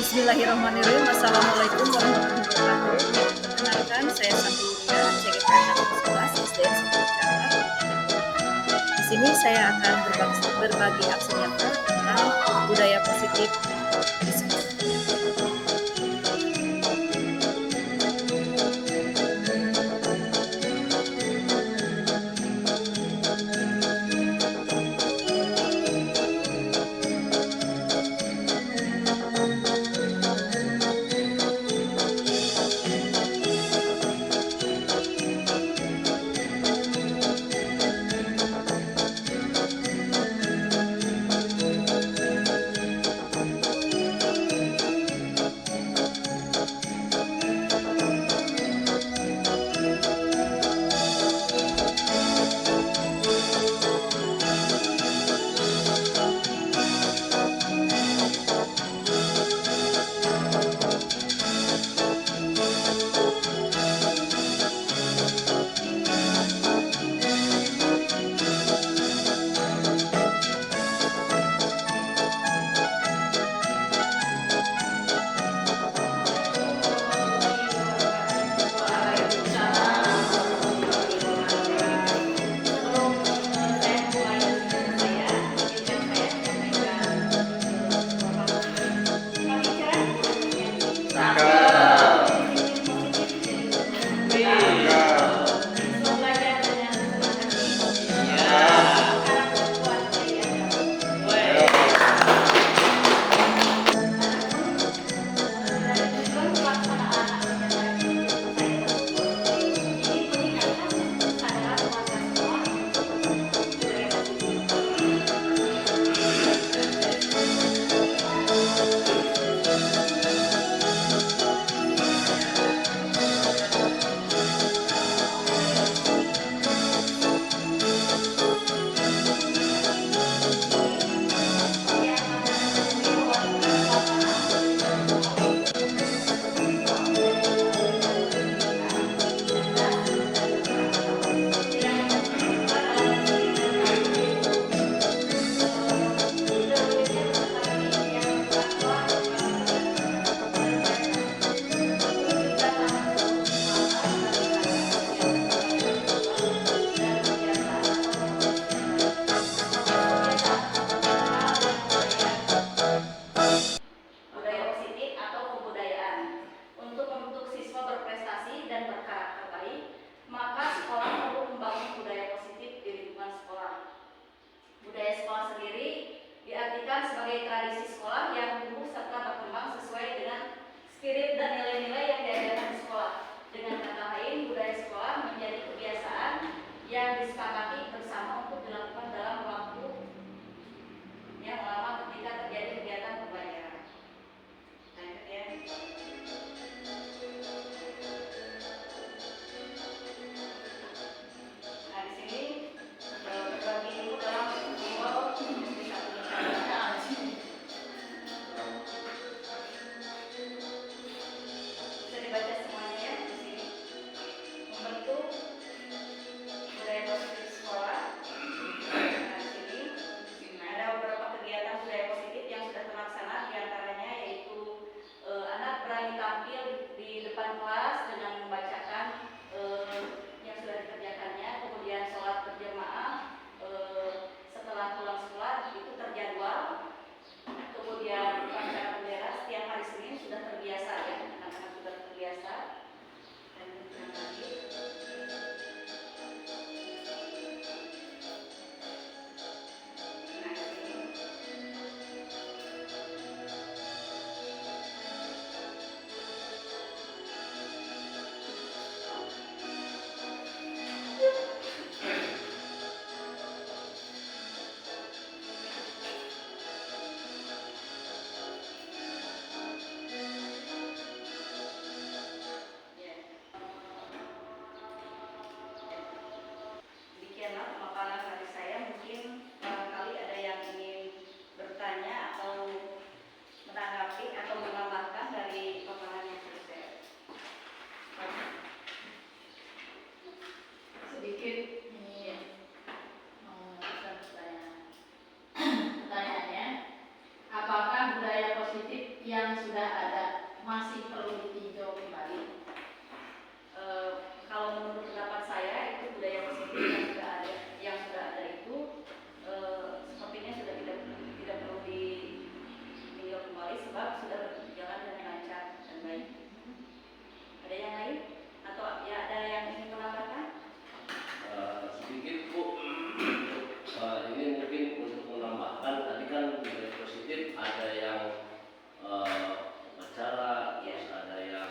Bismillahirrahmanirrahim. Assalamualaikum warahmatullahi wabarakatuh. Perkenalkan, saya Santiulia, CGPN 11 SDN 1 Jakarta. Di sini saya akan berbagi aksi nyata tentang budaya positif di sekolah. yang sudah ada masih perlu ditinjau kembali? Kalau menurut pendapat saya itu budaya positif yang sudah ada itu sepertinya sudah tidak perlu ditinjau kembali sebab sudah berjalan dengan lancar dan baik. Ada yang lain atau ya ada yang ingin menambahkan? Sedikit Bu, ini mungkin untuk menambahkan, tadi kan budaya positif ada yang upacara, terus ada yang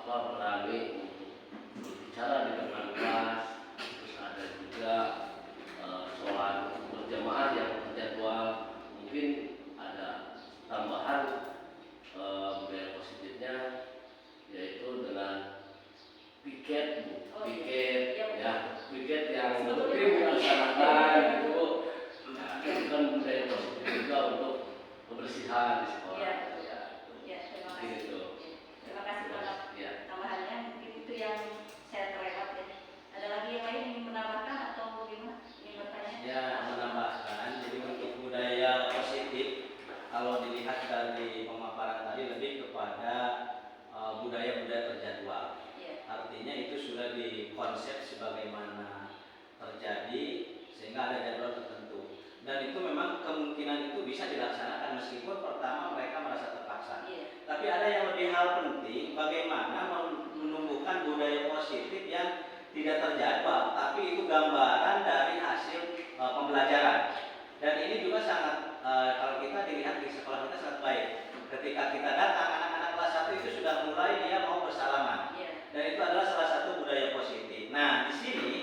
berani untuk berbicara di depan kelas, terus ada juga sholat berjamaah yang terjadwal. Mungkin ada tambahan budaya positifnya, yaitu dengan piket Bu. Piket yang rutin dilaksanakan itu, itu kan budaya positif juga untuk kebersihan di sekolah. Terima kasih. Terima kasih atas tambahannya. Mungkin itu yang saya terlewat ya. Ada lagi yang lain ingin menambahkan atau bagaimana? Ingin bertanya? Ya, menambahkan. Jadi untuk budaya positif, kalau dilihat dari pemaparan tadi lebih kepada budaya-budaya terjadwal. Artinya itu sudah dikonsep sebagaimana terjadi sehingga ada jadwal tertentu. Dan itu memang kemungkinan itu bisa dilaksanakan meskipun pertama mereka merasa terpaksa. Tapi ada yang lebih hal penting, bagaimana menumbuhkan budaya positif yang tidak terjadwal, tapi itu gambaran dari hasil pembelajaran. Dan ini juga sangat kalau kita dilihat di sekolah kita sangat baik. Ketika kita datang, anak-anak kelas 1 itu sudah mulai dia mau bersalaman. Dan itu adalah salah satu budaya positif. Nah, di sini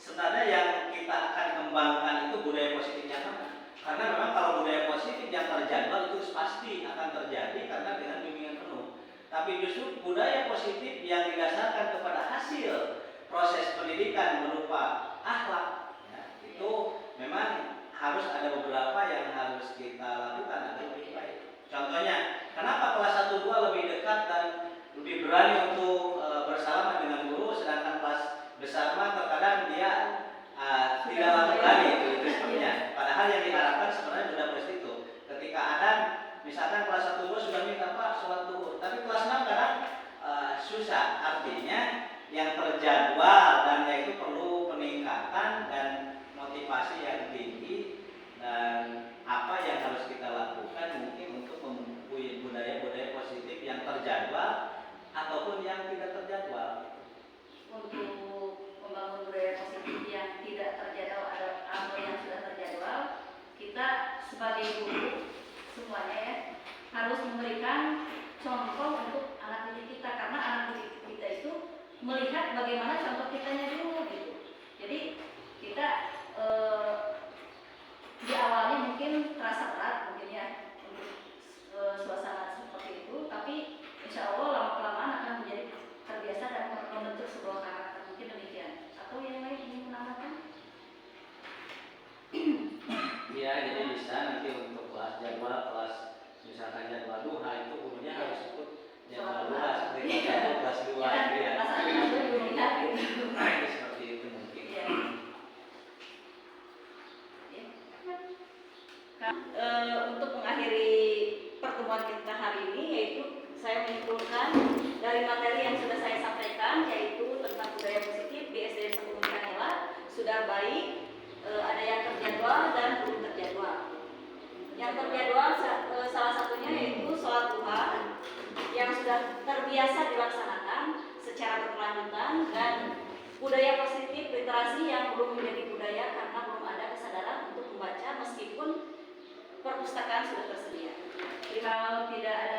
sebenarnya yang kita akan kembangkan itu budaya positifnya mana? Karena memang kalau budaya positif yang terjadwal itu pasti akan terjadi karena dengan bimbingan penuh. Tapi justru budaya positif yang didasarkan kepada hasil proses pendidikan berupa akhlak, ya, itu memang harus ada beberapa yang harus kita lakukan agar lebih baik. Contohnya, kenapa kelas 1-2 lebih dekat dan lebih berani untuk bersalaman dengan guru, sedangkan kelas besar mah terkadang dia tidak berani itu sepertinya. Padahal yang diharapkan sebenarnya sudah seperti itu. Ketika ada misalkan kelas 1-2 sudah minta Pak sholat zuhur, tapi kelas 6 kadang susah. Artinya yang terjadwal dan yaitu perlu peningkatan dan motivasi yang tinggi. Dan apa yang harus kita lakukan mungkin untuk mempunyai budaya-budaya positif yang terjadwal ataupun yang tidak terjadwal. Untuk membangun budaya positif yang tidak terjadwal atau yang sudah terjadwal, kita sebagai guru semuanya ya harus memberikan contoh untuk anak didik kita, karena anak didik kita itu melihat bagaimana contoh kitanya dulu gitu. Jadi kita di awalnya mungkin terasa berat mungkin ya untuk suasana seperti itu, tapi insya Allah lama-kelamaan akan menjadi terbiasa dan membentuk sebuah karakter. Mungkin demikian. Atau yang lain ingin menambahkan? Ya, jadi bisa nanti untuk kelas jadwal, kelas misalkan jadwal duha itu gurunya harus ikut jadwal duha seperti itu kelas 2 gitu ya. Kelas 1 juga melihat gitu. Seperti itu mungkin. Untuk mengakhiri pertemuan kita hari ini, yaitu saya menyimpulkan dari materi yang sudah saya sampaikan, yaitu tentang budaya positif di SDN 1 Kanela sudah baik, ada yang terjadwal dan belum terjadwal. Yang terjadwal salah satunya yaitu sholat duha yang sudah terbiasa dilaksanakan secara berkelanjutan, dan budaya positif literasi yang belum menjadi budaya karena belum ada kesadaran untuk membaca meskipun perpustakaan sudah tersedia. Kalau tidak ada